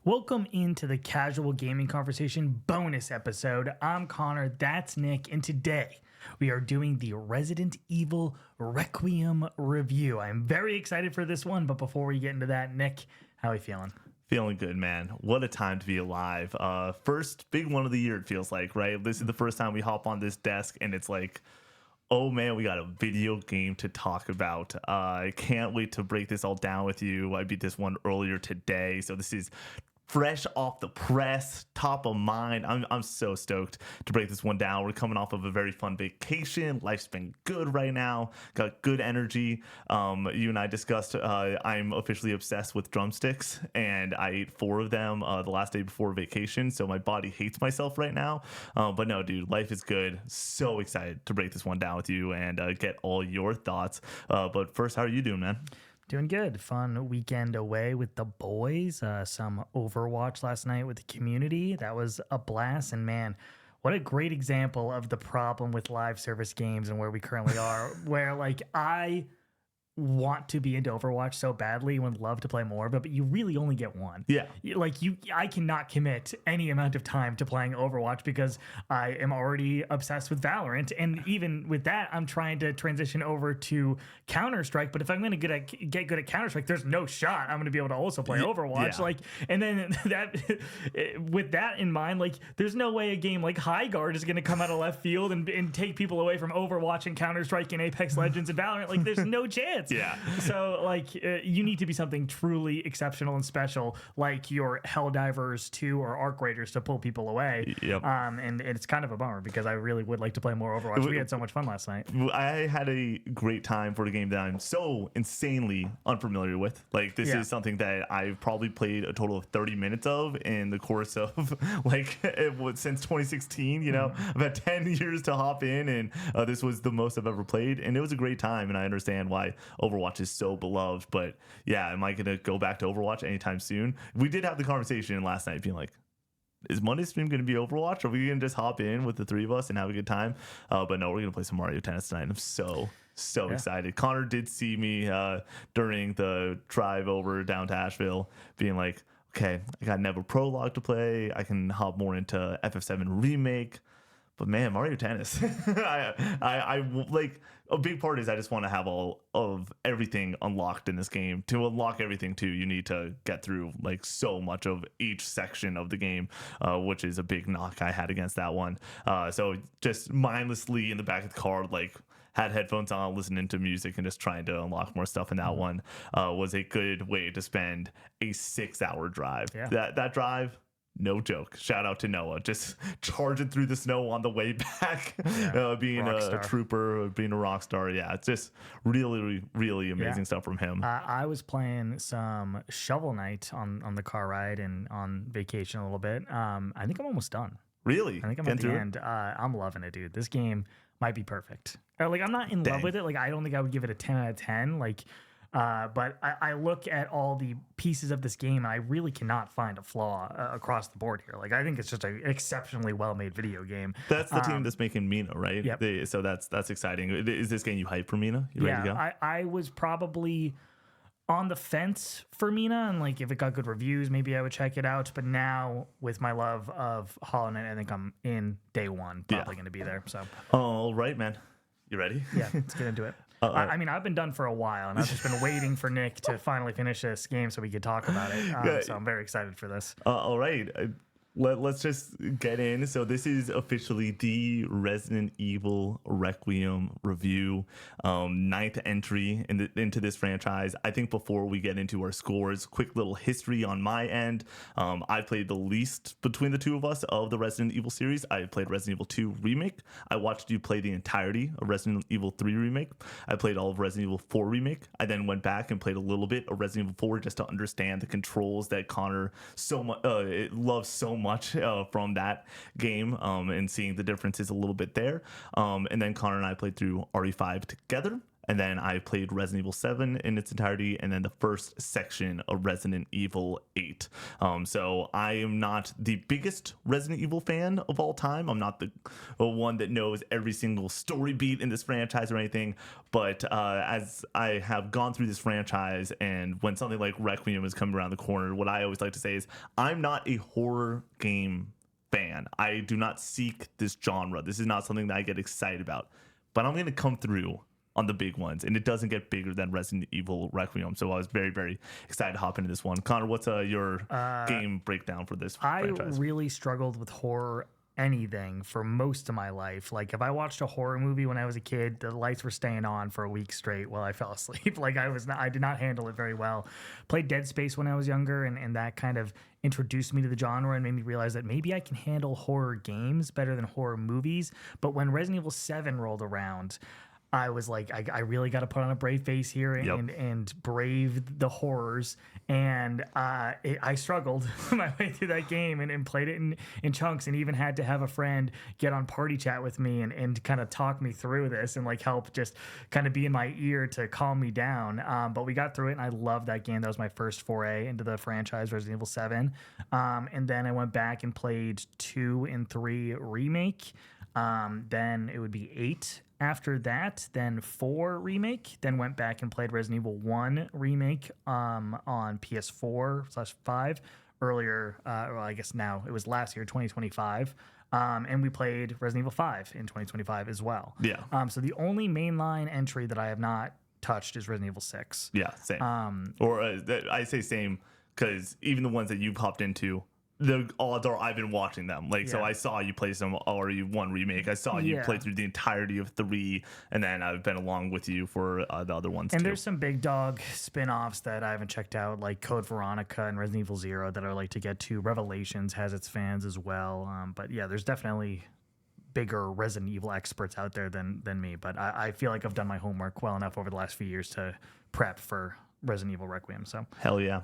Welcome into the Casual Gaming Conversation bonus episode. I'm Connor, that's Nick, and today we are doing the Resident Evil Requiem review. I'm very excited for this one, but before we get into that, Nick, how are you feeling? Feeling good, man. What a time to be alive. First big one of the year, it feels like, right? This is the first time we hop on this desk and it's like, oh man, we got a video game to talk about. I can't wait to break this all down with you. I beat this one earlier today, so this is fresh off the press, top of mind. I'm so stoked to break this one down. We're coming off of a very fun vacation. Life's been good right now. Got good energy. You and I discussed I'm officially obsessed with drumsticks, and I ate 4 of them the last day before vacation, so my body hates myself right now. But no, dude, life is good. So excited to break this one down with you and get all your thoughts. But first, how are you doing, man? Doing good. Fun weekend away with the boys. Some Overwatch last night with the community. That was a blast. And man, what a great example of the problem with live service games and where we currently are, where like I want to be into Overwatch so badly and would love to play more of it, but you really only get one. Yeah. I cannot commit any amount of time to playing Overwatch because I am already obsessed with Valorant. And even with that, I'm trying to transition over to Counter-Strike. But if I'm going to get good at Counter-Strike, there's no shot I'm going to be able to also play Overwatch. Yeah. Like, and then that, with that in mind, like, there's no way a game like High Guard is going to come out of left field and take people away from Overwatch and Counter-Strike and Apex Legends and Valorant. Like, there's no chance. Yeah. So, like, you need to be something truly exceptional and special, like your Helldivers 2 or Arc Raiders to pull people away. Yep. And it's kind of a bummer because I really would like to play more Overwatch. We had so much fun last night. I had a great time for a game that I'm so insanely unfamiliar with. Like, this is something that I've probably played a total of 30 minutes of in the course of, like, since 2016, you know? I've had 10 years to hop in, and this was the most I've ever played, and it was a great time, and I understand why Overwatch is so beloved. But yeah, am I going to go back to Overwatch anytime soon? We did have the conversation last night being like, is Monday's stream going to be Overwatch? Are we going to just hop in with the 3 of us and have a good time? But no, we're going to play some Mario Tennis tonight. I'm so excited. Connor did see me during the drive over down to Asheville being like, okay, I got Never Prologue to play. I can hop more into FF7 Remake. But man, Mario Tennis, I like, a big part is I just want to have all of everything unlocked in this game. To unlock everything too, you need to get through like so much of each section of the game, which is a big knock I had against that one. So just mindlessly in the back of the car, like, had headphones on, listening to music, and just trying to unlock more stuff in that one was a good way to spend a 6-hour drive. Yeah. That drive, no joke. Shout out to Noah, just charging through the snow on the way back, being a trooper, being a rock star. Yeah, it's just really, really amazing stuff from him. I was playing some Shovel Knight on the car ride and on vacation a little bit. I think I'm almost done. Really? I think I'm at the end. I'm loving it, dude. This game might be perfect. Like, I'm not in love with it. Like, I don't think I would give it a 10 out of 10. Like, but I look at all the pieces of this game and I really cannot find a flaw across the board here. Like, I think it's just an exceptionally well-made video game. That's the team that's making Mina, right? Yep. So that's exciting. Is this game you hype for Mina? You ready to go? I was probably on the fence for Mina, and like, if it got good reviews, maybe I would check it out. But now with my love of Hollow Knight, I think I'm in day one, probably going to be there. So, all right, man. You ready? Yeah, let's get into it. I mean, I've been done for a while, and I've just been waiting for Nick to finally finish this game so we could talk about it. So I'm very excited for this. All right. Let's just get in. So this is officially the Resident Evil Requiem review, 9th entry into this franchise. I think before we get into our scores, quick little history on my end. I played the least between the two of us of the Resident Evil series. I played Resident Evil 2 Remake. I watched you play the entirety of Resident Evil 3 Remake. I played all of Resident Evil 4 Remake. I then went back and played a little bit of Resident Evil 4 just to understand the controls that Connor loves so much from that game, and seeing the differences a little bit there. And then Connor and I played through RE5 together. and then I played Resident Evil 7 in its entirety, and then the first section of Resident Evil 8. So I am not the biggest Resident Evil fan of all time. I'm not the one that knows every single story beat in this franchise or anything, but as I have gone through this franchise, and when something like Requiem is coming around the corner, what I always like to say is I'm not a horror game fan. I do not seek this genre. This is not something that I get excited about, but I'm going to come through on the big ones, and it doesn't get bigger than Resident Evil Requiem. So I was very, very excited to hop into this one. Connor, what's your game breakdown for this franchise? I really struggled with horror anything for most of my life. Like if I watched a horror movie when I was a kid, the lights were staying on for a week straight while I fell asleep. Like I did not handle it very well. Played Dead Space when I was younger, and that kind of introduced me to the genre and made me realize that maybe I can handle horror games better than horror movies. But when Resident Evil 7 rolled around, I was like, I really got to put on a brave face here and brave the horrors. And I struggled my way through that game and played it in chunks, and even had to have a friend get on party chat with me and kind of talk me through this and like help just kind of be in my ear to calm me down. But we got through it, and I loved that game. That was my first foray into the franchise, Resident Evil 7. And then I went back and played 2 and 3 remake. Then it would be 8 after that, then 4 remake, then went back and played Resident Evil 1 remake on PS4/5 earlier. Well, I guess now it was last year, 2025. And we played Resident Evil 5 in 2025 as well. Yeah. So the only mainline entry that I have not touched is Resident Evil 6. Yeah, same. I say same because even the ones that you've hopped into, the odds are I've been watching them. Like, so I saw you play some RE1 remake. I saw you play through the entirety of 3, and then I've been along with you for the other ones and too. There's some big dog spin-offs that I haven't checked out, like Code Veronica and Resident Evil 0 that I like to get to. Revelations has its fans as well. But yeah, there's definitely bigger Resident Evil experts out there than me. But I feel like I've done my homework well enough over the last few years to prep for Resident Evil Requiem. So hell yeah.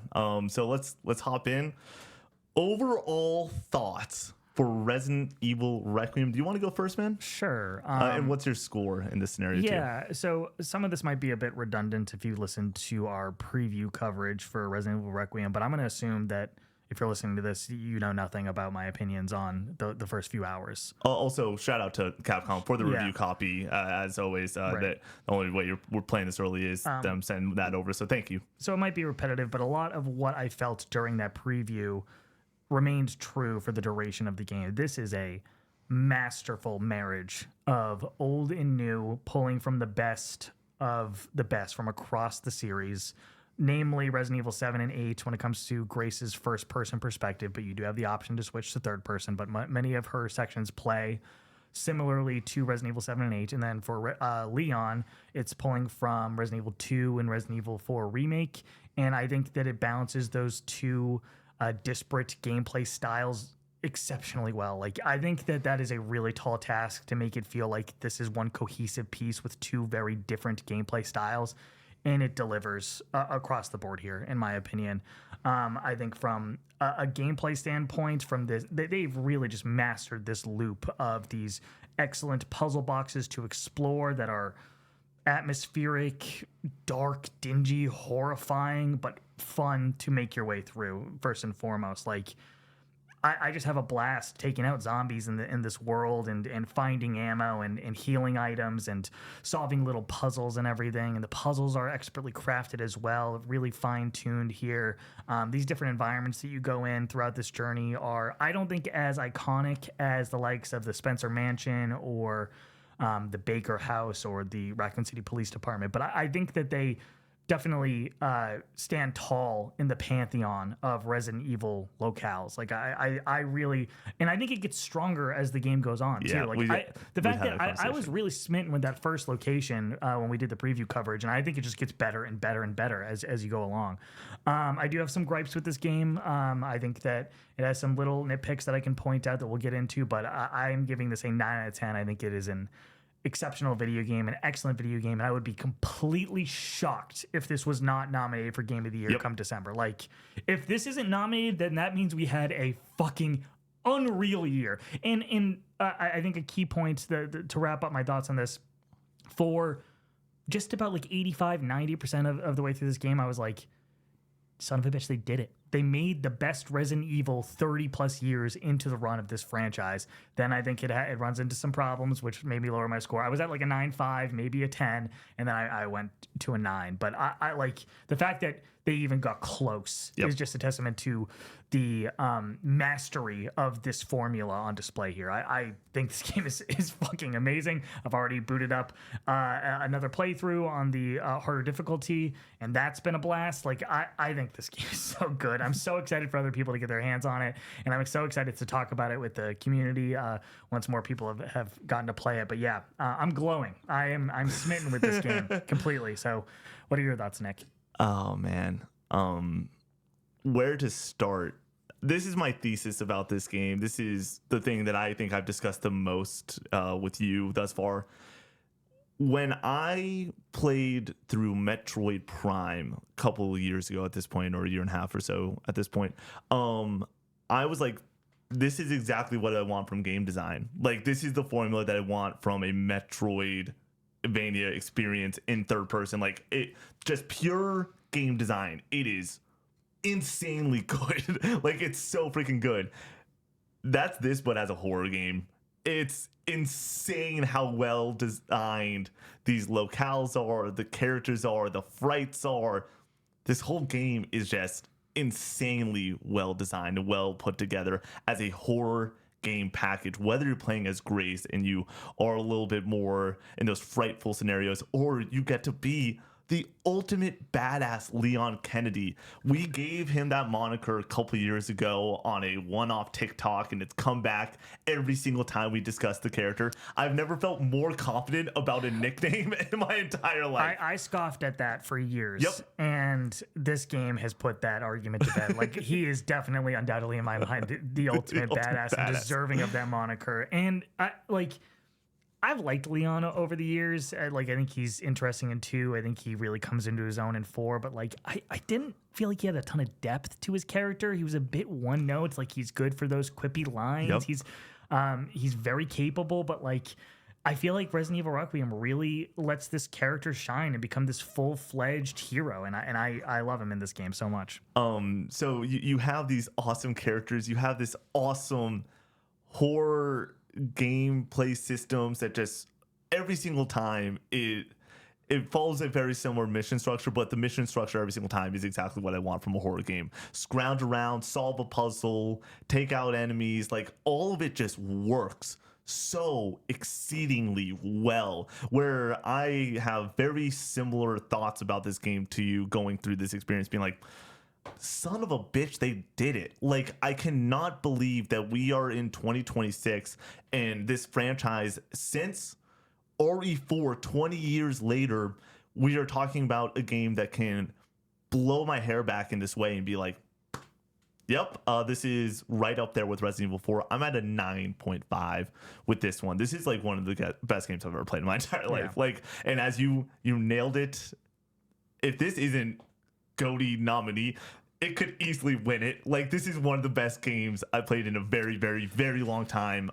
So let's hop in. Overall thoughts for Resident Evil Requiem. Do you want to go first, man? Sure. And what's your score in this scenario? Yeah, so some of this might be a bit redundant if you listen to our preview coverage for Resident Evil Requiem, but I'm going to assume that if you're listening to this, you know nothing about my opinions on the first few hours. Also, shout out to Capcom for the review copy. As always, that the only way we're playing this early is them sending that over, so thank you. So it might be repetitive, but a lot of what I felt during that preview remained true for the duration of the game. This is a masterful marriage of old and new, pulling from the best of the best from across the series, namely Resident Evil 7 and 8 when it comes to Grace's first-person perspective, but you do have the option to switch to third person, but many of her sections play similarly to Resident Evil 7 and 8. And then for Leon, it's pulling from Resident Evil 2 and Resident Evil 4 Remake, and I think that it balances those two disparate gameplay styles exceptionally well. Like, I think that is a really tall task to make it feel like this is one cohesive piece with two very different gameplay styles, and it delivers across the board here, in my opinion. I think from a gameplay standpoint, from this, they've really just mastered this loop of these excellent puzzle boxes to explore that are atmospheric, dark, dingy, horrifying, but fun to make your way through, first and foremost. Like, I just have a blast taking out zombies in this world and finding ammo and healing items and solving little puzzles and everything. And the puzzles are expertly crafted as well, really fine-tuned here. These different environments that you go in throughout this journey are, I don't think, as iconic as the likes of the Spencer Mansion or the Baker House or the Raccoon City Police Department. But I think that they definitely stand tall in the pantheon of Resident Evil locales. Like, I really, and I think it gets stronger as the game goes on too. Like, the fact that I was really smitten with that first location when we did the preview coverage, and I think it just gets better and better and better as you go along. I do have some gripes with this game. I think that it has some little nitpicks that I can point out that we'll get into, but I'm giving this a 9 out of 10. I think it is an exceptional video game, an excellent video game, and I would be completely shocked if this was not nominated for Game of the Year come December. Like, if this isn't nominated, then that means we had a fucking unreal year. And I think a key point to wrap up my thoughts on this, for just about like 85, 90% of the way through this game, I was like, son of a bitch, they did it. They made the best Resident Evil 30 plus years into the run of this franchise. Then I think it runs into some problems, which made me lower my score. I was at like a 9.5, maybe a 10, and then I went to a 9. But I like the fact that they even got close is just a testament to the mastery of this formula on display here. I think this game is fucking amazing. I've already booted up another playthrough on the harder difficulty, and that's been a blast. Like, I think this game is so good. I'm so excited for other people to get their hands on it, and I'm so excited to talk about it with the community once more people have gotten to play it. But yeah, I'm glowing. I'm smitten with this game completely. So what are your thoughts, Nick? Oh man, where to start? This is my thesis about this game. This is the thing that I think I've discussed the most with you thus far. When I played through Metroid Prime a couple of years ago at this point, or a year and a half or so at this point, I was like, this is exactly what I want from game design. Like, this is the formula that I want from a Metroidvania experience in third person. Like, it just pure game design. It is insanely good. Like, it's so freaking good. That's this, but as a horror game. It's insane how well designed these locales are, the characters are, the frights are. This whole game is just insanely well designed and well put together as a horror game package, whether you're playing as Grace and you are a little bit more in those frightful scenarios, or you get to be the ultimate badass Leon Kennedy. We gave him that moniker a couple years ago on a one-off TikTok, and it's come back every single time we discuss the character. I've never felt more confident about a nickname in my entire life. I scoffed at that for years. Yep. And this game has put that argument to bed. Like, he is definitely, undoubtedly, in my mind, the ultimate badass and deserving of that moniker. And I've liked Leon over the years. I think he's interesting in 2. I think he really comes into his own in 4. But like, I didn't feel like he had a ton of depth to his character. He was a bit one note. Like, he's good for those quippy lines. Yep. He's very capable. But like, I feel like Resident Evil Requiem really lets this character shine and become this full-fledged hero. And I love him in this game so much. So you have these awesome characters. You have this awesome horror gameplay systems that just every single time it follows a very similar mission structure, but the mission structure every single time is exactly what I want from a horror game. Scrounge around, solve a puzzle, take out enemies, like all of it just works so exceedingly well, where I have very similar thoughts about this game to you going through this experience, being like, son of a bitch, they did it. Like, I cannot believe that we are in 2026 and this franchise, since RE4 20 years later, we are talking about a game that can blow my hair back in this way and be like, yep, this is right up there with Resident Evil 4. I'm at a 9.5 with this one. This is like one of the best games I've ever played in my entire life. Like, and as you nailed it, if this isn't GOTY nominee, it could easily win it. Like, this is one of the best games I played in a very, very, very long time.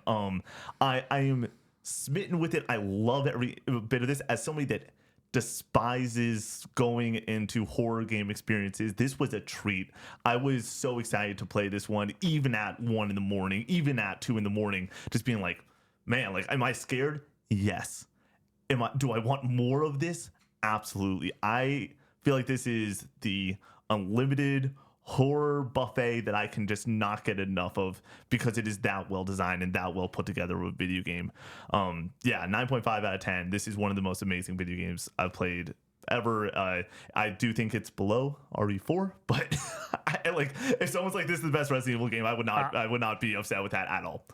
I am smitten with it. I love every bit of this. As somebody that despises going into horror game experiences, this was a treat. I was so excited to play this one, even at 1 in the morning, even at 2 in the morning, just being like, man, like, am I scared? Yes. Do I want more of this? Absolutely. I feel like this is the unlimited horror buffet that I can just not get enough of, because it is that well designed and that well put together of a video game. 9.5 out of 10. This is one of the most amazing video games I've played ever. I do think it's below RE4, but like, if someone's like, this is the best Resident Evil game, I would not be upset with that at all.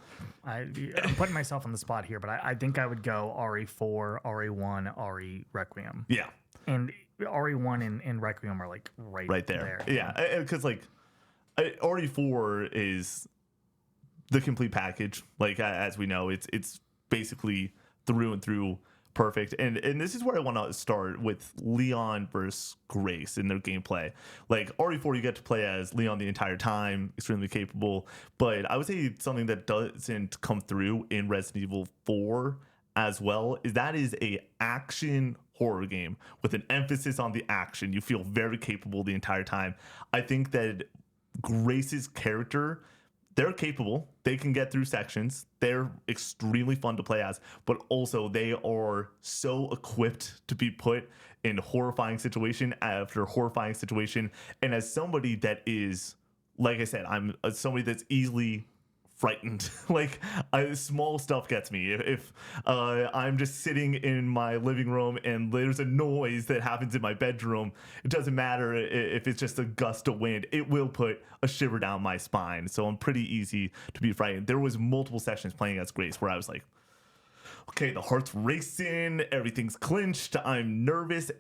I'm putting myself on the spot here, but I think I would go RE4, RE1, RE Requiem. Yeah. And RE1 and Requiem are like right there. Yeah, because like RE4 is the complete package. Like, as we know, it's basically through and through perfect. And this is where I want to start with Leon versus Grace in their gameplay. Like, RE4, you get to play as Leon the entire time, extremely capable. But I would say something that doesn't come through in Resident Evil 4 as well is that is a action horror game with an emphasis on the action. You feel very capable the entire time. I think that Grace's character, they're capable. They can get through sections. They're extremely fun to play as, but also they are so equipped to be put in horrifying situation after horrifying situation. And as somebody that is, like I said, I'm somebody that's easily frightened. Like small stuff gets me. If I'm just sitting in my living room and there's a noise that happens in my bedroom, it doesn't matter if it's just a gust of wind, it will put a shiver down my spine. So I'm pretty easy to be frightened. There was multiple sessions playing as Grace where I was like, okay, the heart's racing, everything's clinched, I'm nervous,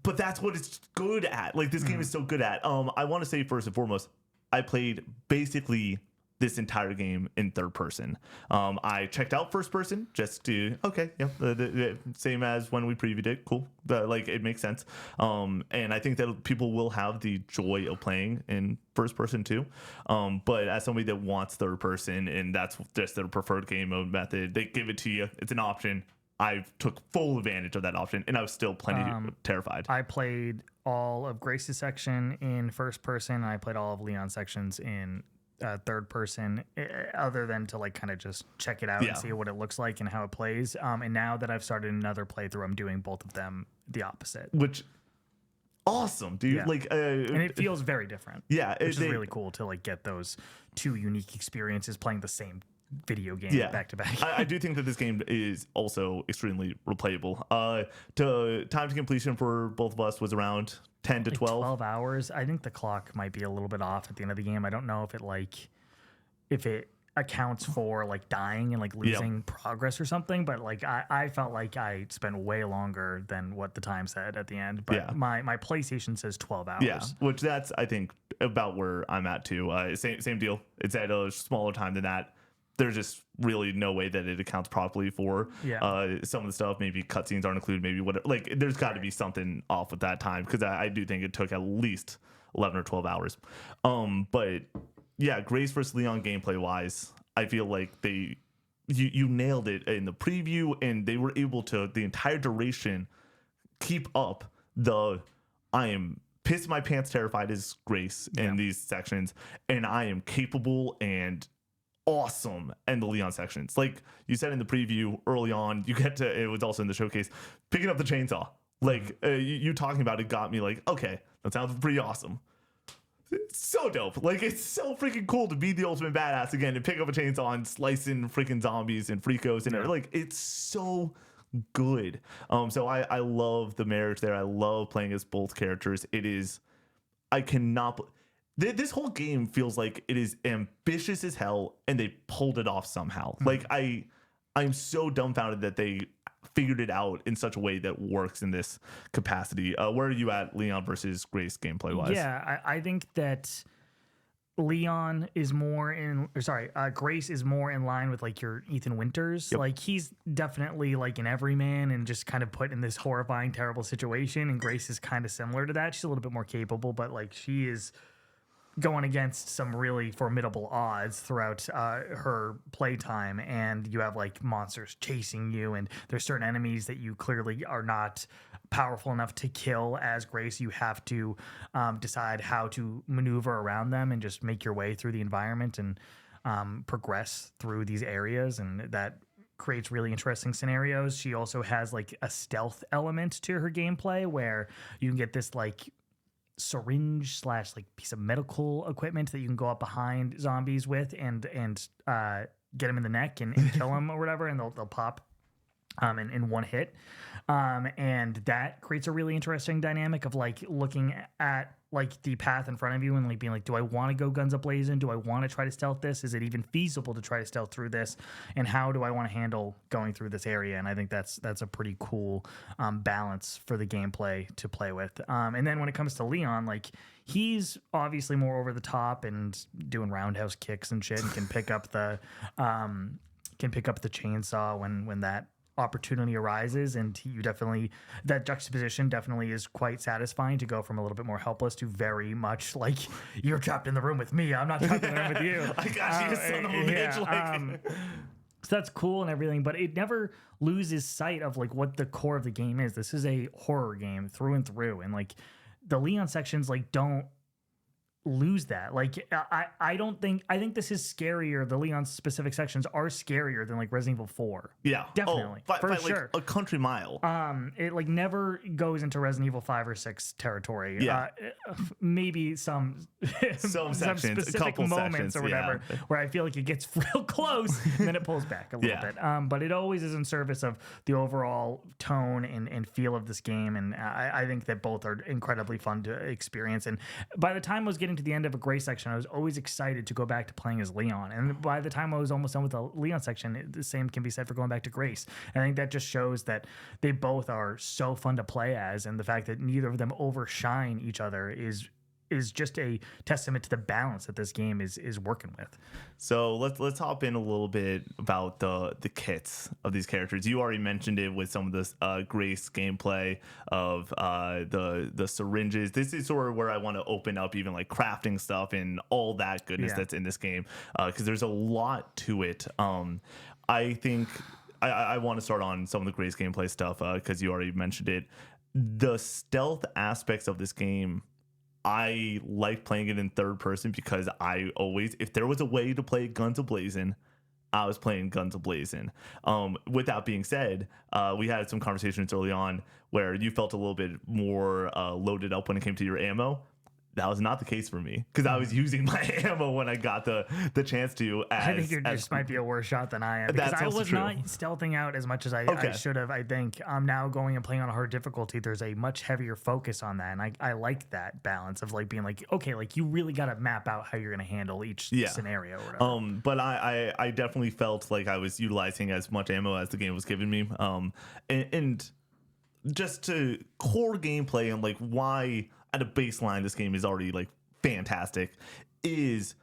but that's what it's good at. Like this game is so good at. I want to say first and foremost, I played basically this entire game in third person. I checked out first person just to, okay, yeah, the same as when we previewed it. Cool. Like it makes sense. And I think that people will have the joy of playing in first person too. But as somebody that wants third person and that's just their preferred game mode method, they give it to you. It's an option. I took full advantage of that option and I was still plenty terrified. I played all of Grace's section in first person. And I played all of Leon's sections in third person, other than to like kind of just check it out and see what it looks like and how it plays. And now that I've started another playthrough, I'm doing both of them the opposite. Which awesome, dude. Yeah. Like and it feels very different. Yeah, which is really cool to like get those two unique experiences playing the same video game back to back. I do think that this game is also extremely replayable. To time to completion for both of us was around 10 to 12 hours. I think the clock might be a little bit off at the end of the game. I don't know if it accounts for like dying and like losing progress or something, but like I felt like I spent way longer than what the time said at the end. But my PlayStation says 12 hours. Yeah, which that's I think about where I'm at too. Same deal. It's at a smaller time than that. There's just really no way that it accounts properly for some of the stuff. Maybe cutscenes aren't included. Maybe whatever. Like, there's got to be something off with that time because I do think it took at least 11 or 12 hours. But yeah, Grace versus Leon gameplay wise, I feel like you nailed it in the preview, and they were able to the entire duration keep up the I am pissed my pants terrified as Grace in these sections, and I am capable and awesome in the Leon sections. Like you said in the preview early on, you get to, it was also in the showcase, picking up the chainsaw. Like you talking about it got me like, okay, that sounds pretty awesome. It's so dope. Like it's so freaking cool to be the ultimate badass again and pick up a chainsaw and slicing freaking zombies and freakos and like it's so good. So I love the marriage there. I love playing as both characters. It is, I cannot. This whole game feels like it is ambitious as hell, and they pulled it off somehow. Like I'm so dumbfounded that they figured it out in such a way that works in this capacity. Where are you at, Leon versus Grace gameplay wise? Yeah, I think that Leon is more Grace is more in line with like your Ethan Winters. Yep. Like he's definitely like an everyman and just kind of put in this horrifying, terrible situation. And Grace is kind of similar to that. She's a little bit more capable, but like she is going against some really formidable odds throughout her playtime, and you have like monsters chasing you, and there's certain enemies that you clearly are not powerful enough to kill as Grace. You have to decide how to maneuver around them and just make your way through the environment and progress through these areas, and that creates really interesting scenarios. She also has like a stealth element to her gameplay where you can get this like syringe / like piece of medical equipment that you can go up behind zombies with and get them in the neck and kill them or whatever, and they'll pop in one hit. And that creates a really interesting dynamic of like looking at like the path in front of you and like being like, do I want to go guns a blazing? Do I want to try to stealth this? Is it even feasible to try to stealth through this? And how do I want to handle going through this area? And I think that's a pretty cool balance for the gameplay to play with. And then when it comes to Leon, like he's obviously more over the top and doing roundhouse kicks and shit, and can pick up the chainsaw when that opportunity arises, and you definitely, that juxtaposition definitely is quite satisfying to go from a little bit more helpless to very much like you're trapped in the room with me, I'm not trapped in the room with you. I got you, son of a bitch. So that's cool and everything, but it never loses sight of like what the core of the game is. This is a horror game through and through, and like the Leon sections like don't lose that. Like I don't think I think this is scarier. The Leon specific sections are scarier than like Resident Evil 4. Yeah, Definitely. For sure. Like a country mile. It like never goes into Resident Evil 5 or 6 territory. Yeah. Maybe some Sections, a specific couple moments sections, or whatever, yeah. where I feel like it gets real close and then it pulls back a little bit. But it always is in service of the overall tone and feel of this game, and I think that both are incredibly fun to experience. And by the time I was getting to the end of a Gray section, I was always excited to go back to playing as Leon. And by the time I was almost done with the Leon section, the same can be said for going back to Grace. And I think that just shows that they both are so fun to play as, and the fact that neither of them overshine each other is just a testament to the balance that this game is working with. So let's hop in a little bit about the kits of these characters. You already mentioned it with some of this Grace gameplay of the syringes. This is sort of where I want to open up even like crafting stuff and all that goodness that's in this game, because there's a lot to it. I think I want to start on some of the Grace gameplay stuff because you already mentioned it. The stealth aspects of this game, I like playing it in third person because I always, if there was a way to play Guns A-Blazing, I was playing Guns A-Blazing. With that being said, we had some conversations early on where you felt a little bit more loaded up when it came to your ammo. That was not the case for me because I was using my ammo when I got the chance to. I think you just might be a worse shot than I am, because I was not stealthing out as much as I should have. I think I'm now going and playing on a hard difficulty. There's a much heavier focus on that, and I like that balance of like being like, okay, like you really got to map out how you're going to handle each scenario or whatever. But I definitely felt like I was utilizing as much ammo as the game was giving me. And just to core gameplay and like why at a baseline this game is already like fantastic is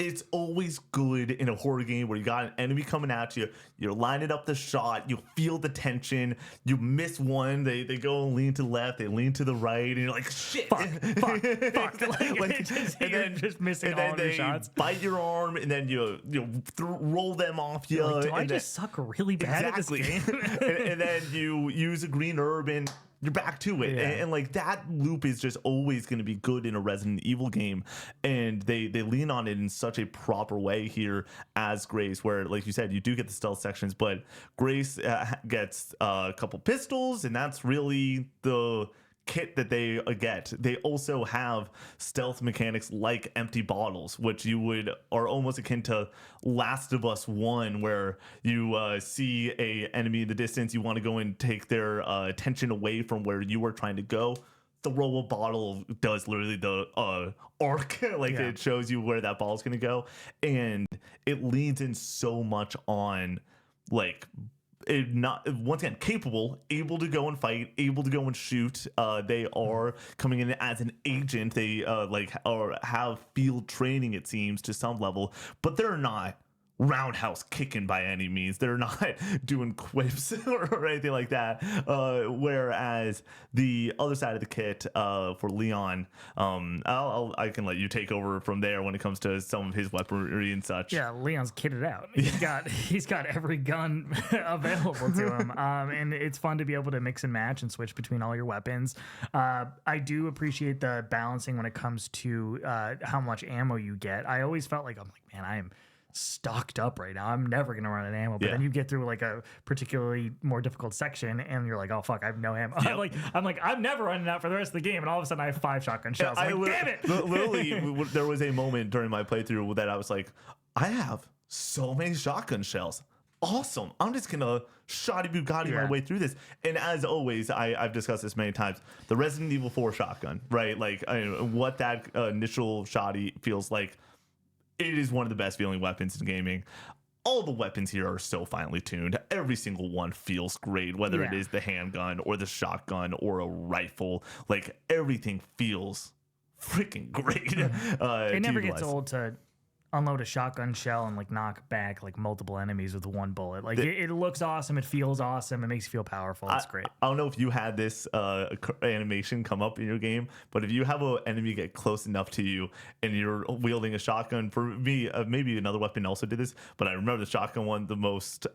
it's always good in a horror game where you got an enemy coming at you, you're lining up the shot, you feel the tension, you miss one, they go and lean to the left, they lean to the right, and you're like, shit. Fuck. You're just missing all of your shots. Bite your arm, and then you roll them off you. Like, do I just suck really bad at this game? and then you use a green herb and you're back to it. And like that loop is just always going to be good in a Resident Evil game, and they lean on it in such a proper way here as Grace, where like you said, you do get the stealth sections, but Grace gets a couple pistols, and that's really the kit that they get. They also have stealth mechanics like empty bottles, which are almost akin to Last of Us 1, where you see a enemy in the distance, you want to go and take their attention away from where you are trying to go. Throw a bottle does literally the arc, it shows you where that ball is going to go, and it leans in so much on like it not once again capable, able to go and fight, able to go and shoot. They are coming in as an agent. They have field training, it seems, to some level, but they're not roundhouse kicking by any means. They're not doing quips or anything like that. Whereas the other side of the kit for Leon, I can let you take over from there when it comes to some of his weaponry and such. Yeah, Leon's kitted out. He's got every gun available to him, and it's fun to be able to mix and match and switch between all your weapons. I do appreciate the balancing when it comes to how much ammo you get. I always felt like man, I am stocked up right now. I'm never gonna run out of ammo. But then you get through like a particularly more difficult section, and you're like, oh fuck, I have no ammo. Yep. I'm never running out for the rest of the game, and all of a sudden I have 5 shotgun shells. Damn it! Literally, there was a moment during my playthrough that I was like, I have so many shotgun shells. Awesome. I'm just gonna shoddy Bugatti my way through this. And as always, I've discussed this many times, the Resident Evil 4 shotgun, right? Like what that initial shoddy feels like. It is one of the best feeling weapons in gaming. All the weapons here are so finely tuned. Every single one feels great, whether it is the handgun or the shotgun or a rifle. Like everything feels freaking great. It never gets old to unload a shotgun shell and like knock back like multiple enemies with one bullet. Like The- it looks awesome. It feels awesome. It makes you feel powerful. It's great. I don't know if you had this animation come up in your game, but if you have an enemy get close enough to you and you're wielding a shotgun, for me, maybe another weapon also did this, but I remember the shotgun one the most.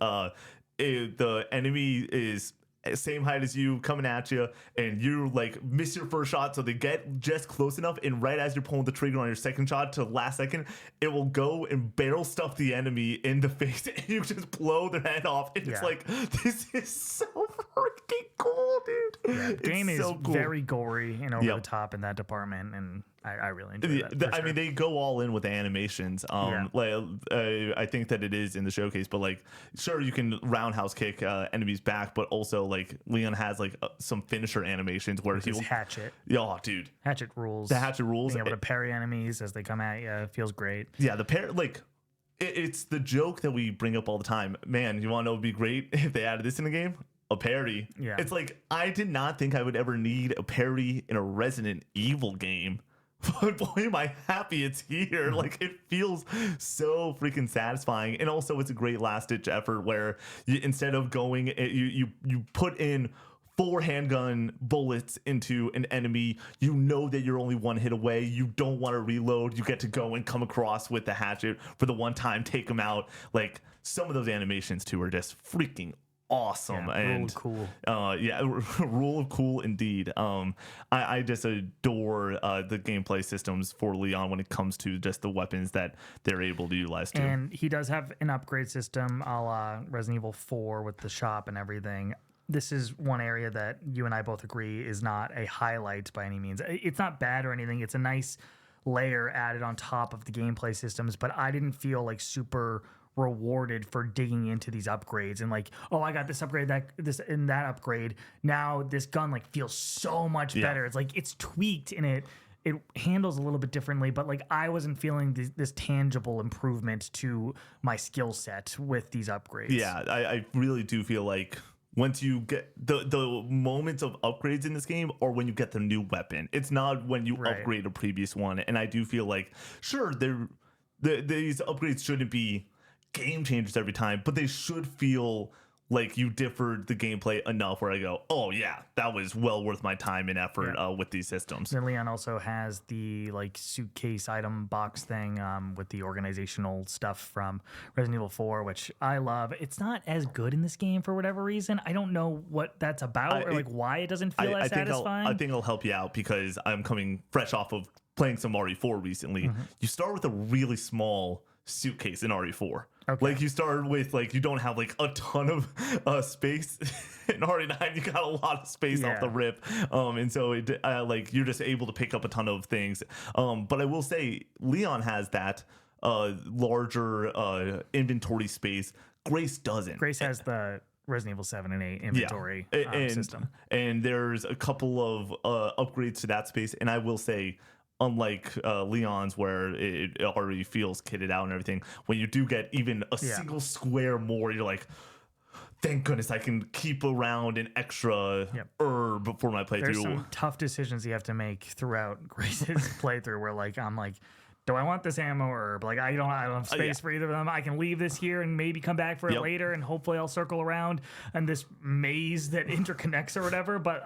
The enemy is same height as you coming at you, and you like miss your first shot, so they get just close enough, and right as you're pulling the trigger on your second shot to the last second, it will go and barrel stuff the enemy in the face and you just blow their head off, and it's like, this is so freaking cool, dude. Yeah, the game is so cool. very gory and over the top in that department, and I really enjoy that. I mean, they go all in with the animations. Like I think that it is in the showcase, but like, sure, you can roundhouse kick enemies back, but also like Leon has like some finisher animations where he will Hatchet. Oh, dude, Hatchet rules. the hatchet rules. Being able to parry enemies as they come at you feels great. Yeah, the pair like. It's the joke that we bring up all the time. Man, you want to know what would be great if they added this in the game? A parry. Yeah. It's like, I did not think I would ever need a parry in a Resident Evil game. But boy, am I happy it's here. Like, it feels so freaking satisfying. And also, it's a great last-ditch effort where you, instead of going, you put in 4 handgun bullets into an enemy. You know that you're only one hit away. You don't want to reload. You get to go and come across with the hatchet for the one time, take them out. Like, some of those animations, too, are just freaking awesome. Yeah, and cool. Rule of cool indeed. I just adore the gameplay systems for Leon when it comes to just the weapons that they're able to utilize too. And he does have an upgrade system a la Resident Evil 4 with the shop and everything. This is one area that you and I both agree is not a highlight by any means. It's not bad or anything. It's a nice layer added on top of the gameplay systems, but I didn't feel like super rewarded for digging into these upgrades and like, oh, I got this upgrade, that upgrade. Now this gun like feels so much better. It's like it's tweaked and it handles a little bit differently, but like I wasn't feeling this tangible improvement to my skill set with these upgrades. Yeah, I really do feel like once you get the moments of upgrades in this game or when you get the new weapon, it's not when you upgrade a previous one. And I do feel like, sure, these upgrades shouldn't be game changers every time, but they should feel like you differed the gameplay enough where I go, oh yeah, that was well worth my time and effort with these systems. Then Leon also has the like suitcase item box thing with the organizational stuff from Resident Evil 4, which I love. It's not as good in this game for whatever reason. I don't know what that's about or like why it doesn't feel as satisfying. I think I'll help you out because I'm coming fresh off of playing some RE4 recently. You start with a really small suitcase in RE4. Okay. Like you start with like you don't have like a ton of space. In RE9 you got a lot of space off the rip, and so it like you're just able to pick up a ton of things. But I will say Leon has that larger inventory space. Grace doesn't. Grace has the Resident Evil 7 and 8 inventory system, and there's a couple of upgrades to that space. And I will say, unlike Leon's where it already feels kitted out and everything, when you do get even a single square more, you're like, thank goodness I can keep around an extra herb for my playthrough. There's some tough decisions you have to make throughout Grace's playthrough where like I'm like, do I want this ammo or herb? Like I don't have space for either of them. I can leave this here and maybe come back for it later, and hopefully I'll circle around and this maze that interconnects or whatever. But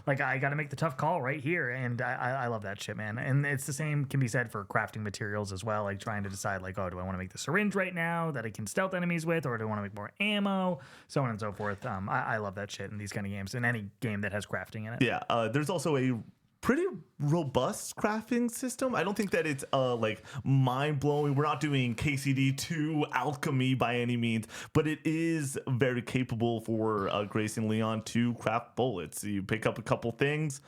like I got to make the tough call right here, and I love that shit, man. And it's the same can be said for crafting materials as well. Like trying to decide like, oh, do I want to make the syringe right now that I can stealth enemies with, or do I want to make more ammo, so on and so forth. I love that shit in these kind of games, in any game that has crafting in it. Yeah, there's also a pretty robust crafting system. I don't think that it's like mind-blowing. We're not doing KCD2 alchemy by any means, but it is very capable for Grace and Leon to craft bullets. You pick up a couple things,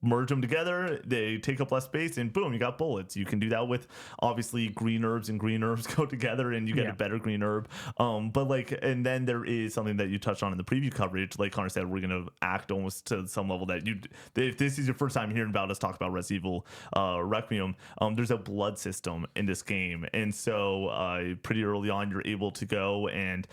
merge them together, they take up less space, and boom, you got bullets. You can do that with obviously green herbs, and green herbs go together and you get a better green herb. But like, and then there is something that you touched on in the preview coverage. Like Connor said, we're gonna act almost to some level that if this is your first time hearing about us talk about Resident Evil Requiem, there's a blood system in this game, and so pretty early on you're able to go and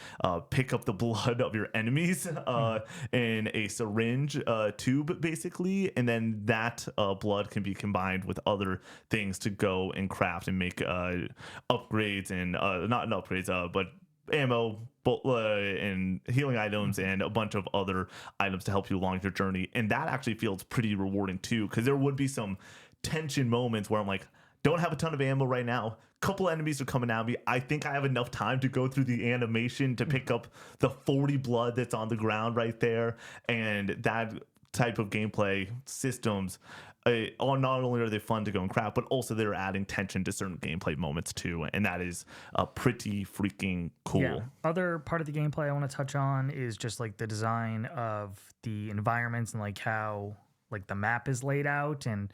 pick up the blood of your enemies in a syringe tube basically, and then and that blood can be combined with other things to go and craft and make upgrades and not upgrades, but ammo, and healing items, and a bunch of other items to help you along your journey. And that actually feels pretty rewarding too, because there would be some tension moments where I'm like, don't have a ton of ammo right now. Couple enemies are coming at me. I think I have enough time to go through the animation to pick up the 40 blood that's on the ground right there. And that type of gameplay systems, not only are they fun to go and craft, but also they're adding tension to certain gameplay moments too. And that is pretty freaking cool. Yeah. Other part of the gameplay I want to touch on is just like the design of the environments and like how like the map is laid out, and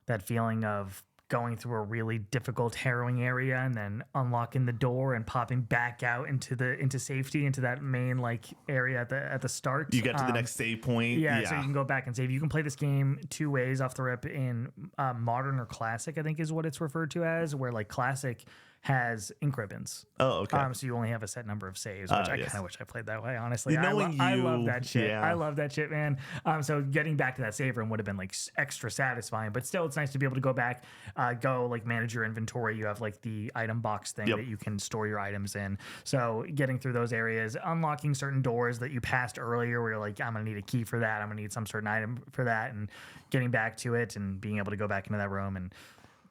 that feeling of going through a really difficult, harrowing area and then unlocking the door and popping back out into safety, into that main like area at the start. You get to the next save point. Yeah, so you can go back and save. You can play this game two ways off the rip, in modern or classic, I think is what it's referred to as, where like classic has ink ribbons. Oh, okay. So you only have a set number of saves, which I kind of wish I played that way, honestly. I love that shit. Yeah. I love that shit, man. So getting back to that save room would have been like extra satisfying, but still it's nice to be able to go back, go like manage your inventory. You have like the item box thing that you can store your items in. So getting through those areas, unlocking certain doors that you passed earlier where you're like, I'm going to need a key for that. I'm going to need some certain item for that, and getting back to it and being able to go back into that room and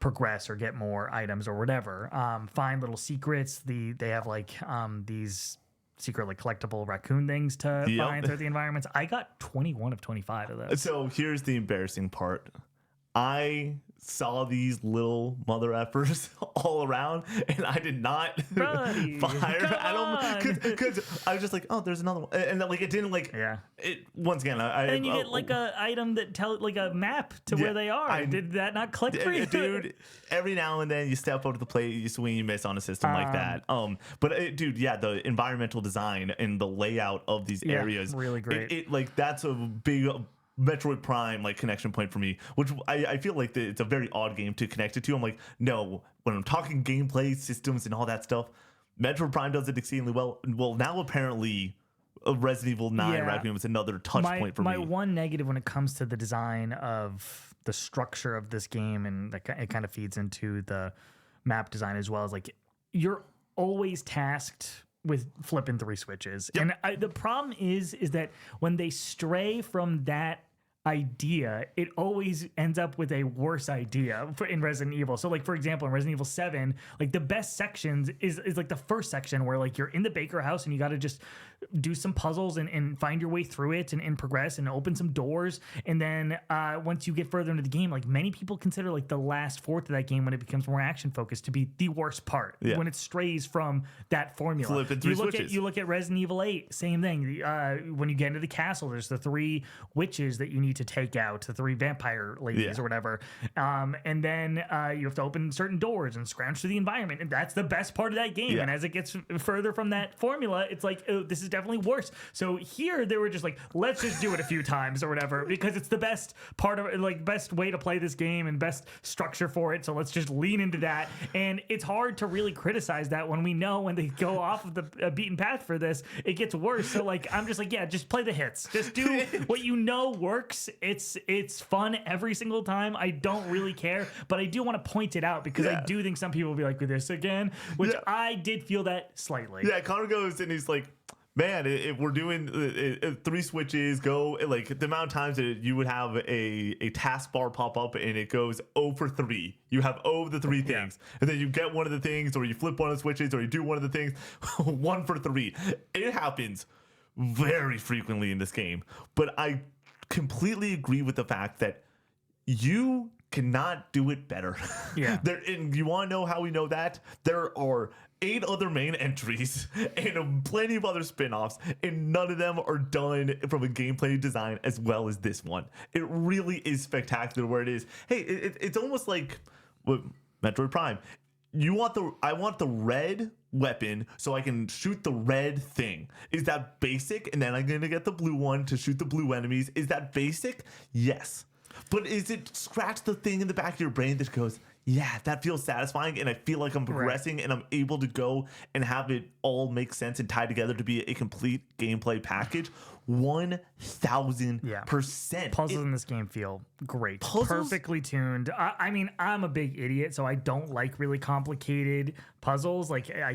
progress or get more items or whatever. Find little secrets. They have like these secret like collectible raccoon things to find throughout the environments. I got 21 of 25 of those. So here's the embarrassing part. I saw these little mother effers all around, and I did not fire at them because I was just like, oh, there's another one, and then like it didn't like it once again. And you get like a item that tell like a map to where they are. Did that not click for you, dude? Every now and then you step up to the plate, you swing, you miss on a system like that. But dude, the environmental design and the layout of these areas, really great. It like that's a big Metroid Prime like connection point for me, which I feel like it's a very odd game to connect it to. I'm like, no, when I'm talking gameplay systems and all that stuff, Metroid Prime does it exceedingly well. Well, now apparently Resident Evil 9 Requiem is another touch point for me. My one negative when it comes to the design of the structure of this game, and it kind of feeds into the map design as well, is like you're always tasked with flipping 3 switches. And the problem is that when they stray from that idea, it always ends up with a worse idea in Resident Evil. So like, for example, in Resident Evil 7, like the best sections is like the first section where like you're in the Baker house and you got to just do some puzzles and find your way through it and progress and open some doors. And then once you get further into the game, like many people consider like the last fourth of that game, when it becomes more action focused, to be the worst part, when it strays from that formula. Flipping 3 switches. You look at Resident Evil 8, same thing. When you get into the castle, there's the 3 witches that you need to take out, the 3 vampire ladies or whatever. And then you have to open certain doors and scrounge through the environment. And that's the best part of that game. And as it gets further from that formula, it's like, oh, this is definitely worse. So here they were just like, let's just do it a few times or whatever, because it's the best part of it, like best way to play this game and best structure for it. So let's just lean into that. And it's hard to really criticize that when we know when they go off of the beaten path for this, it gets worse. So like, I'm just like, just play the hits. Just do what you know works. It's fun every single time. I don't really care, but I do want to point it out because I do think some people will be like, with this again, which I did feel that slightly. Yeah, Connor goes and he's like, man, if we're doing 3 switches, go like the amount of times that you would have a taskbar pop up and it goes 0 for 3. You have 0 of the 3 things, and then you get one of the things, or you flip one of the switches, or you do one of the things, 1 for 3. It happens very frequently in this game, but I completely agree with the fact that you cannot do it better. And you want to know how we know that? There are 8 other main entries and plenty of other spin-offs, and none of them are done from a gameplay design as well as this one. It really is spectacular where it is. Hey, it's almost like Metroid Prime. I want the red weapon so I can shoot the red thing. Is that basic? And then I'm gonna get the blue one to shoot the blue enemies. Is that basic? Yes. But is it scratch the thing in the back of your brain that goes, yeah, that feels satisfying, and I feel like I'm progressing and I'm able to go and have it all make sense and tie together to be a complete gameplay package? 1000%. Puzzles in this game feel great. Puzzles? Perfectly tuned. I mean, I'm a big idiot, so I don't like really complicated puzzles. Like I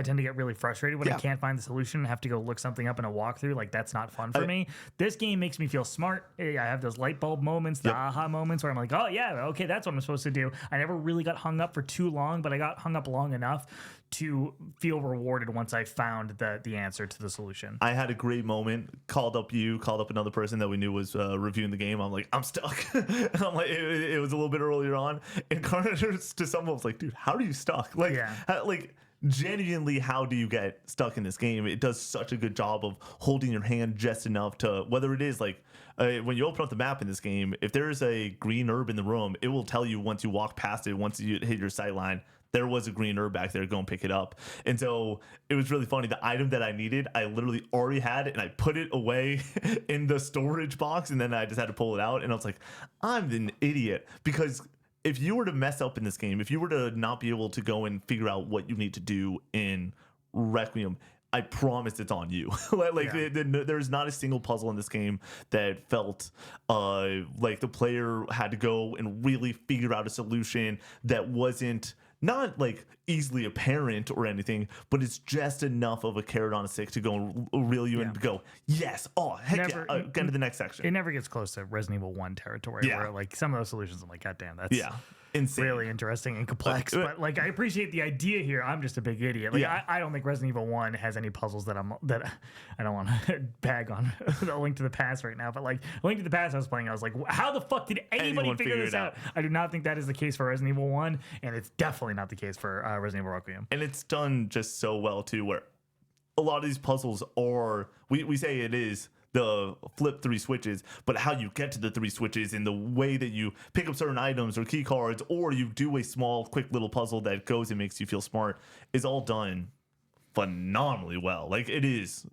tend to get really frustrated when I can't find the solution and have to go look something up in a walkthrough. Like that's not fun for me. This game makes me feel smart. I have those light bulb moments, the aha moments where I'm like, oh yeah, okay, that's what I'm supposed to do. I never really got hung up for too long, but I got hung up long enough to feel rewarded once I found the answer to the solution. I had a great moment. Called up another person that we knew was reviewing the game. I'm like, I'm stuck. I'm like, it was a little bit earlier on, and Carter's to someone was like, dude, how are you stuck? Like, genuinely, how do you get stuck in this game? It does such a good job of holding your hand just enough to, whether it is like when you open up the map in this game, if there is a green herb in the room, it will tell you once you walk past it, once you hit your sight line, there was a green herb back there, go and pick it up. And so it was really funny. The item that I needed, I literally already had it, and I put it away in the storage box, and then I just had to pull it out. And I was like, I'm an idiot, because if you were to mess up in this game, if you were to not be able to go and figure out what you need to do in Requiem, I promise it's on you. There's not a single puzzle in this game that felt like the player had to go and really figure out a solution that wasn't not like easily apparent or anything, but it's just enough of a carrot on a stick to go and reel you in and go, yes, oh, heck get to the next section. It never gets close to Resident Evil 1 territory where like some of those solutions I'm like, God damn, that's insane. Really interesting and complex. But like I appreciate the idea here. I'm just a big idiot. Like I don't think Resident Evil 1 has any puzzles that I don't want to bag on the Link to the Past right now, but like Link to the Past I was playing, I was like, how the fuck did anybody figure this out? I do not think that is the case for Resident Evil 1, and it's definitely not the case for Resident Evil Requiem. And it's done just so well too, where a lot of these puzzles are, we say it is the flip 3 switches, but how you get to the 3 switches and the way that you pick up certain items or key cards, or you do a small quick little puzzle that goes and makes you feel smart, is all done phenomenally well. Like it's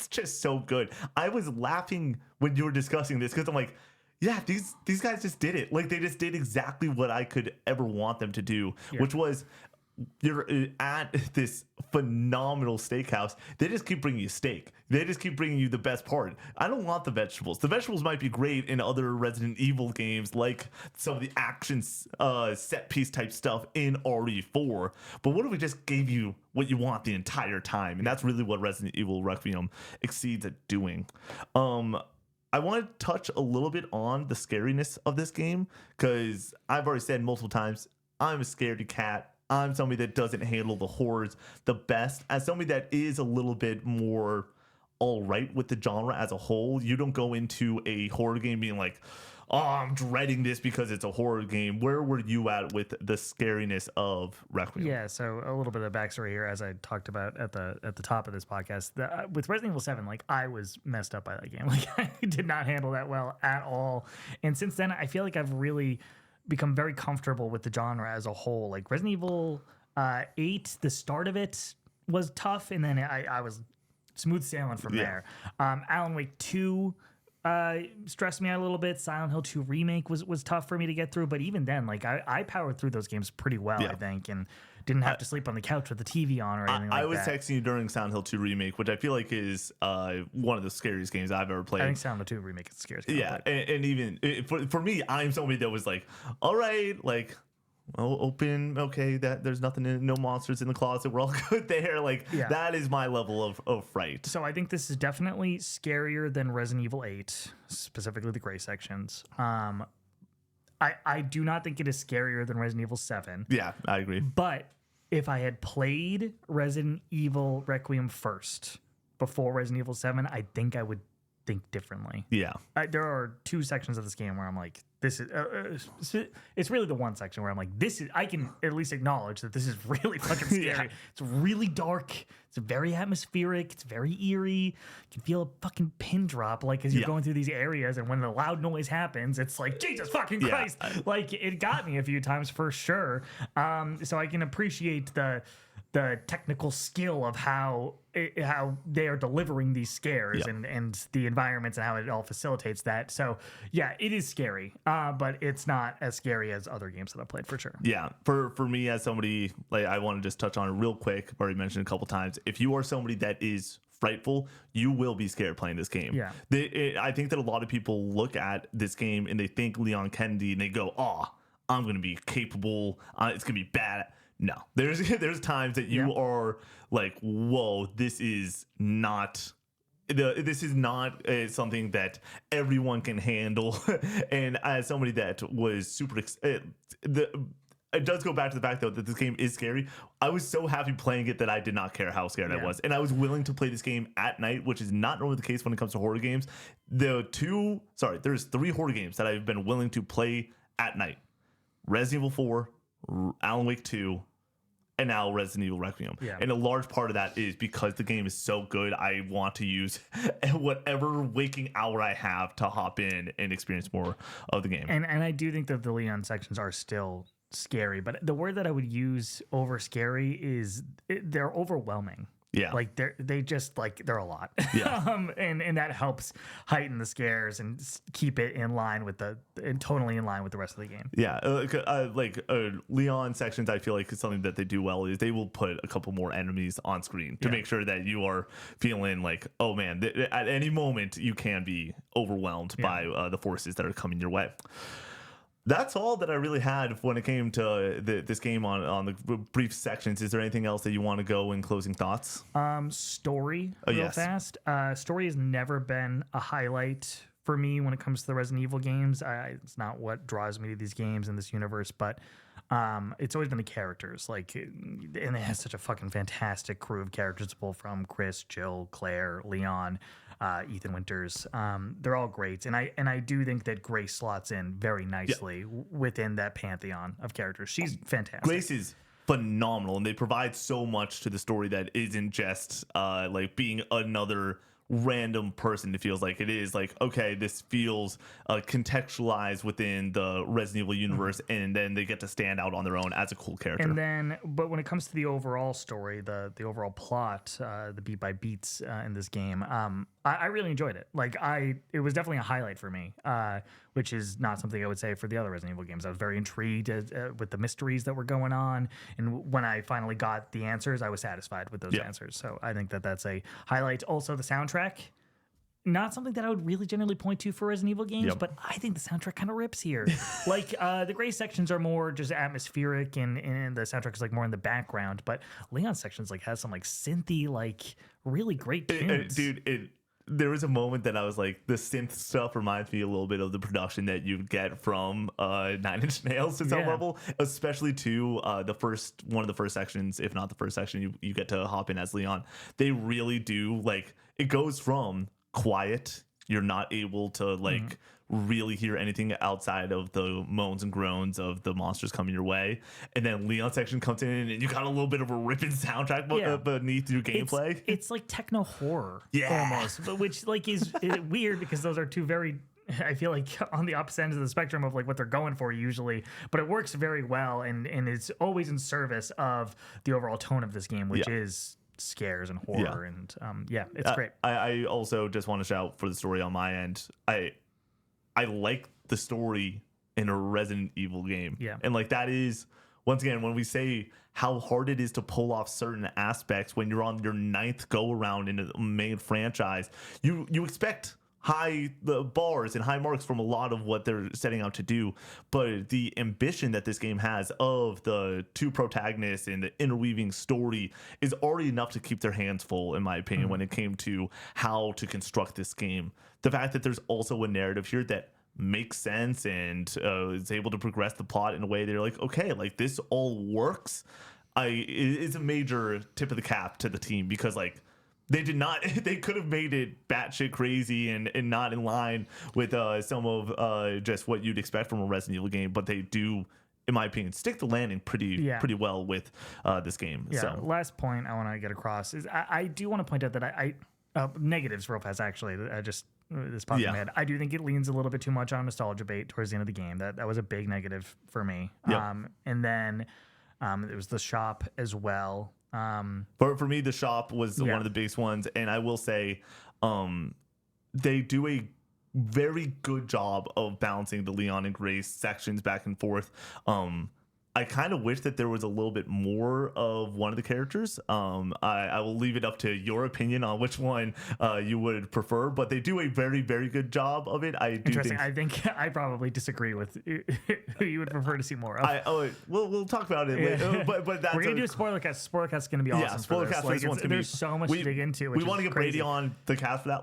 just so good. I was laughing when you were discussing this because I'm like, yeah, these guys just did it. Like they just did exactly what I could ever want them to do, which was, you're at this phenomenal steakhouse. They just keep bringing you steak. They just keep bringing you the best part. I don't want the vegetables. The vegetables might be great in other Resident Evil games, like some of the action set piece type stuff in RE4. But what if we just gave you what you want the entire time? And that's really what Resident Evil Requiem exceeds at doing. I want to touch a little bit on the scariness of this game, because I've already said multiple times, I'm a scaredy cat. I'm somebody that doesn't handle the horrors the best. As somebody that is a little bit more all right with the genre as a whole, you don't go into a horror game being like, oh, I'm dreading this because it's a horror game. Where were you at with the scariness of Requiem? Yeah, so a little bit of backstory here, as I talked about at the top of this podcast. With Resident Evil 7, like I was messed up by that game. Like I did not handle that well at all. And since then, I feel like I've really become very comfortable with the genre as a whole. Like Resident Evil 8, the start of it was tough, and then I was smooth sailing from there. Alan Wake 2 stressed me out a little bit. Silent Hill 2 Remake was tough for me to get through, but even then, like I powered through those games pretty well, I think, and didn't have to sleep on the couch with the TV on or anything like that. I was texting you during Silent Hill 2 Remake, which I feel like is one of the scariest games I've ever played. I think Silent Hill 2 Remake is the scariest game. Yeah, and even for me, I'm somebody that was like, all right, like, open, okay, that there's nothing, no monsters in the closet, we're all good there. Like that is my level of fright. So I think this is definitely scarier than Resident Evil 8, specifically the gray sections. I do not think it is scarier than Resident Evil 7. Yeah, I agree. But if I had played Resident Evil Requiem first before Resident Evil 7, I think I would think differently. Yeah. There are 2 sections of this game where I'm like, this is it's really the one section where I'm like, this is, I can at least acknowledge that this is really fucking scary. It's really dark. It's very atmospheric. It's very eerie. You can feel a fucking pin drop like as you're going through these areas, and when the loud noise happens, it's like, Jesus fucking Christ. Like it got me a few times for sure. So I can appreciate the technical skill of how they are delivering these scares and the environments and how it all facilitates that. So yeah, it is scary, but it's not as scary as other games that I've played for sure. Yeah, for me as somebody, like I want to just touch on it real quick. I've already mentioned a couple times. If you are somebody that is frightful, you will be scared playing this game. Yeah. I think that a lot of people look at this game and they think Leon Kennedy and they go, oh, I'm going to be capable. It's going to be bad. No, there's times that you are like, whoa, this is not something that everyone can handle. And as somebody that was super it does go back to the fact though that this game is scary. I was so happy playing it that I did not care how scared I was, and I was willing to play this game at night, which is not normally the case when it comes to horror games. There's 3 horror games that I've been willing to play at night: Resident Evil 4, Alan Wake 2, and now Resident Evil Requiem. Yeah. And a large part of that is because the game is so good, I want to use whatever waking hour I have to hop in and experience more of the game. And I do think that the Leon sections are still scary, but the word that I would use over scary is they're overwhelming. Yeah. Like they're a lot. Yeah. And that helps heighten the scares and keep it totally in line with the rest of the game. Yeah. Leon sections, I feel like is something that they do well is they will put a couple more enemies on screen to make sure that you are feeling like, oh man, at any moment you can be overwhelmed by the forces that are coming your way. That's all that I really had when it came to this game on the brief sections. Is there anything else that you want to go in closing thoughts? Story, real fast. Story has never been a highlight for me when it comes to the Resident Evil games. It's not what draws me to these games in this universe, but it's always been the characters. And it has such a fucking fantastic crew of characters to pull from: Chris, Jill, Claire, Leon, Ethan Winters. They're all great, and I do think that Grace slots in very nicely within that pantheon of characters. She's fantastic. Grace is phenomenal, and they provide so much to the story that isn't just like being another random person. It feels like it is like, okay, this feels contextualized within the Resident Evil universe, and then they get to stand out on their own as a cool character. And then, but when it comes to the overall story, the overall plot, the beat by beats in this game, I really enjoyed it. It was definitely a highlight for me, which is not something I would say for the other Resident Evil games. I was very intrigued with the mysteries that were going on, and when I finally got the answers, I was satisfied with those answers. So I think that that's a highlight. Also, the soundtrack. Not something that I would really generally point to for Resident Evil games, but I think the soundtrack kind of rips here. The Gray sections are more just atmospheric, and the soundtrack is more in the background. But Leon sections has some synthy, really great tunes. There was a moment that I was like, the synth stuff reminds me a little bit of the production that you get from 9 Inch Nails to some level, especially to one of the first sections, if not the first section, you get to hop in as Leon. They really do it goes from quiet, you're not able to really hear anything outside of the moans and groans of the monsters coming your way, and then Leon section comes in and you got a little bit of a ripping soundtrack beneath your gameplay. It's like techno horror almost, but which is weird because those are two very, I feel like, on the opposite ends of the spectrum of what they're going for usually, but it works very well, and it's always in service of the overall tone of this game, which is scares and horror. And it's great. I also just want to shout for the story on my end. I like the story in a Resident Evil game. And that is, once again, when we say how hard it is to pull off certain aspects when you're on your 9th go around in a main franchise, you expect high bars and high marks from a lot of what they're setting out to do, but the ambition that this game has of the 2 protagonists and the interweaving story is already enough to keep their hands full, in my opinion, when it came to how to construct this game. The fact that there's also a narrative here that makes sense and is able to progress the plot in a way that you're like, okay, this all works. It's a major tip of the cap to the team, because they could have made it batshit crazy and not in line with some of just what you'd expect from a Resident Evil game, but they do, in my opinion, stick the landing pretty well with this game. Last point I want to get across is I do want to point out that I negatives real fast, actually. This popped in my head. I do think it leans a little bit too much on nostalgia bait towards the end of the game. That was a big negative for me. And then it was the shop as well. But for me, the shop was one of the biggest ones, and I will say they do a very good job of balancing the Leon and Grace sections back and forth. I I kind of wish that there was a little bit more of one of the characters. I will leave it up to your opinion on which one you would prefer, but they do a very, very good job of it. I do Interesting. think. I think I probably disagree with who you would prefer to see more of. We'll talk about it later. But that's We're gonna do a spoiler cast. Spoiler cast is gonna be awesome. yeah, spoiler for this. cast Like, for this one's gonna be. there's so much to dig into. We want to get crazy. Brady on the cast for that.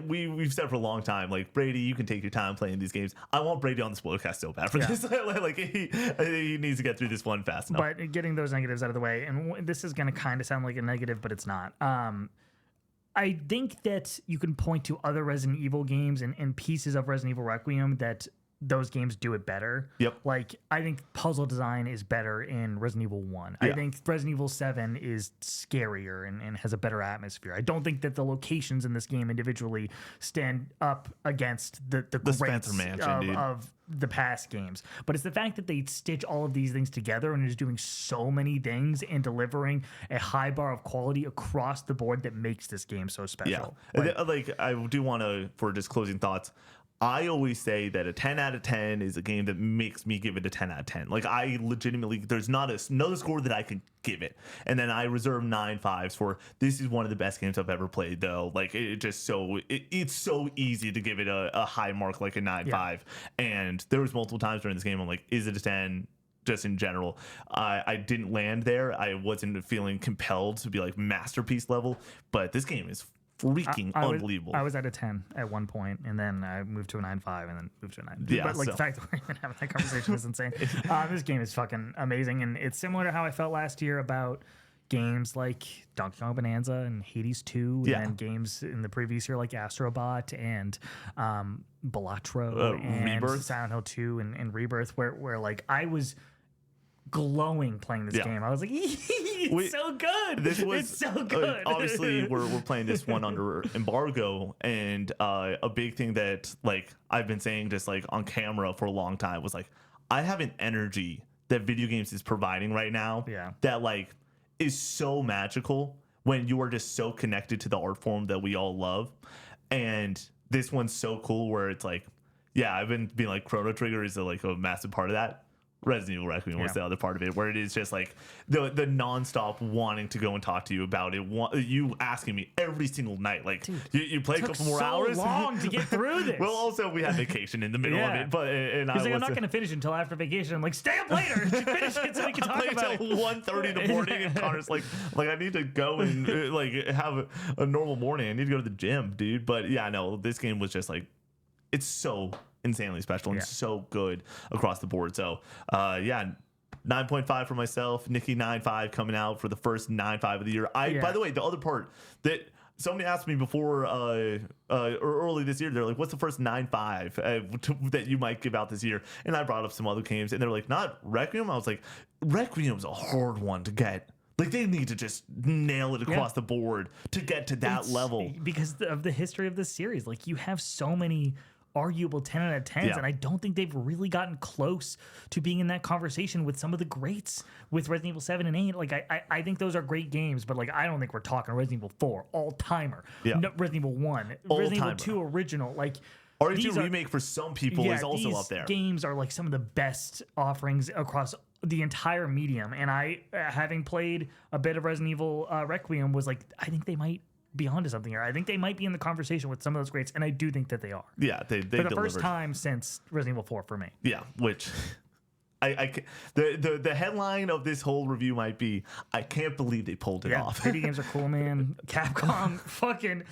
We've said for a long time, like, Brady, you can take your time playing these games. I want Brady on the spoiler cast so bad for this. Like he needs to get through this one fast enough. But getting those negatives out of the way, and this is going to kind of sound like a negative, but it's not. I think that you can point to other Resident Evil games and pieces of Resident Evil Requiem that those games do it better. Yep. Like, I think puzzle design is better in Resident Evil 1. I think Resident Evil 7 is scarier and has a better atmosphere. I don't think that the locations in this game individually stand up against the greats Spencer Mansion, of the past games. But it's the fact that they stitch all of these things together and is doing so many things and delivering a high bar of quality across the board that makes this game so special. Yeah. Like I do want to, for just closing thoughts, I always say that a 10 out of 10 is a game that makes me give it a 10 out of 10. Like, I legitimately, there's not another score that I could give it. And then I reserve 9.5s for this is one of the best games I've ever played, though. Like, it's so easy to give it a high mark, like a 9.5. Yeah. And there was multiple times during this game I'm like, is it a 10? Just in general, I didn't land there. I wasn't feeling compelled to be like masterpiece level, but this game is freaking unbelievable. I was at a 10 at one point, and then I moved to a 9.5, and then moved to a 9. Yeah, but like the fact that we're even having that conversation is insane. This game is fucking amazing, and it's similar to how I felt last year about games like Donkey Kong Bonanza and Hades 2, and then games in the previous year like Astrobot and Balatro and Rebirth. Silent Hill 2 and Rebirth, where like I was glowing playing this game. I was like, it's so good. It's so good. Obviously, we're playing this one under embargo, and a big thing that like I've been saying just like on camera for a long time was like, I have an energy that video games is providing right now that like is so magical when you are just so connected to the art form that we all love. And this one's so cool where it's like, yeah, I've been being like Chrono Trigger is a massive part of that. Resident Evil Requiem was the other part of it, where it is just like the nonstop wanting to go and talk to you about it. You asking me every single night, like, dude, you play a couple more hours. Long to get through this. Well, also we had vacation in the middle of it, but and he's like, I'm not going to finish until after vacation. I'm like, stay up later, finish it so we can talk about it. 1:30 in the morning, and Connor's like I need to go and like have a normal morning. I need to go to the gym, dude. But yeah, no, this game was just like, it's so insanely special and so good across the board. So 9.5 for myself. Nikki 9.5 coming out for the first 9.5 of the year. By the way, the other part that somebody asked me before or early this year, they're like, what's the first 9.5 that you might give out this year? And I brought up some other games, and they're like, not Requiem. I was like, Requiem's a hard one to get. Like, they need to just nail it across the board to get to that level. Because of the history of this series. Like, you have so many arguable 10 out of 10s, and I don't think they've really gotten close to being in that conversation with some of the greats with Resident Evil 7 and 8. Like, I think those are great games, but like, I don't think we're talking Resident Evil 4 all-timer. No, Resident Evil 1, Resident Evil 2 original. Like, RE2 remake for some people is also up there. Games are like some of the best offerings across the entire medium, and I, having played a bit of Resident Evil Requiem, was like, I think they might be onto something here. I think they might be in the conversation with some of those greats, and I do think that they are. Yeah, they for the delivered. First time since Resident Evil 4 for me. Yeah, which the headline of this whole review might be, I can't believe they pulled it off. Video games are cool, man. Capcom fucking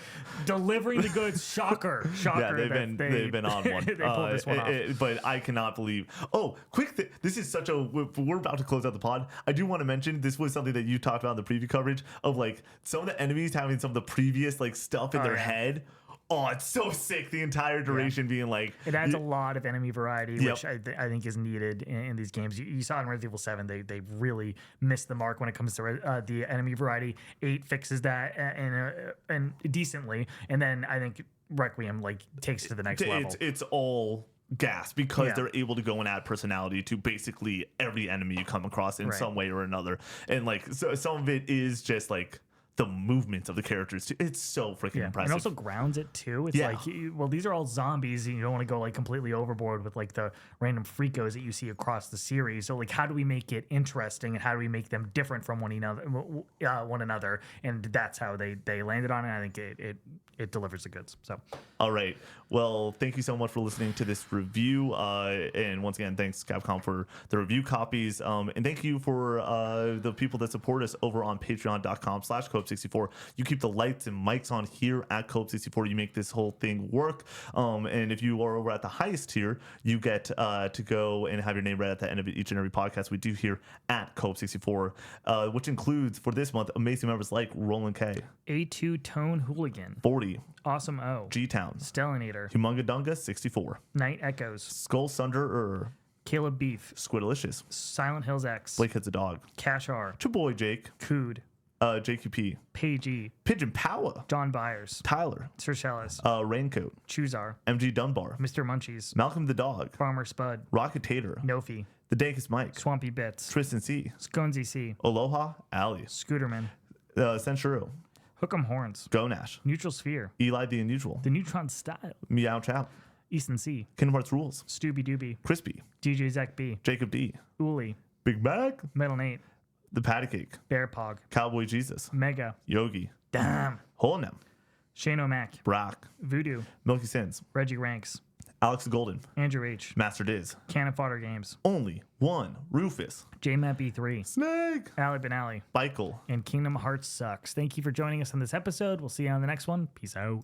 delivering the goods. Shocker. Yeah, they've been on one. They pulled this one off. But I cannot believe. Oh, quick! This is such a. We're about to close out the pod. I do want to mention this was something that you talked about in the preview coverage of like some of the enemies having some of the previous like stuff in their head. Oh, it's so sick. The entire duration being like... It adds a lot of enemy variety, which I think is needed in these games. You saw in Resident Evil 7, they really missed the mark when it comes to the enemy variety. 8 fixes that and decently. And then I think Requiem like takes it to the next level. It's all gas because they're able to go and add personality to basically every enemy you come across in some way or another. And like so some of it is just like the movements of the characters too. It's so freaking impressive. And also grounds it too. It's like, well, these are all zombies, and you don't want to go like completely overboard with like the random freakos that you see across the series. So like, how do we make it interesting, and how do we make them different from one another? And that's how they landed on it. I think it delivers the goods. So, all right. Well, thank you so much for listening to this review. And once again, thanks Capcom for the review copies. And thank you for the people that support us over on patreon.com/Cope64. You keep the lights and mics on here at Cope64. You make this whole thing work. And if you are over at the highest tier, you get to go and have your name read at the end of each and every podcast we do here at Cope64, which includes for this month amazing members like Roland K, A2 Tone Hooligan, 40, Awesome O, G-Town, Stellinator, Humunga Dunga, 64, Night Echoes, Skull Sunder, Caleb Beef, Squidalicious, Silent Hills X, Blake Head's a Dog, Cash R, your boy Jake, Cood, JQP, Pagey, Pigeon Power, John Byers, Tyler, Sir Shellis, Raincoat, Chuzar, MG Dunbar, Mr. Munchies, Malcolm the Dog, Farmer Spud, Rocket Tater, Nofi, The Dankest Mike, Swampy Bits, Tristan C, Sconesy C, Aloha, Ali, Scooterman, Senshuro, Hook'em Horns, Gonash, Neutral Sphere, Eli the Unusual, The Neutron Style, Meow Chow, Easton C, Kingdom Hearts Rules, Stooby Dooby, Crispy, DJ Zach B, Jacob D, Uli, Big Mac, Metal Nate, The Patty Cake, Bear Pog, Cowboy Jesus, Mega, Yogi, Damn, Holnem, Shane O'Mac, Brock, Voodoo, Milky Sins, Reggie Ranks, Alex Golden, Andrew H, Master Diz, Cannon Fodder Games, Only One, Rufus, JMAT B3, Snake, Ali Benali, Michael. and Kingdom Hearts Sucks. Thank you for joining us on this episode. We'll see you on the next one. Peace out.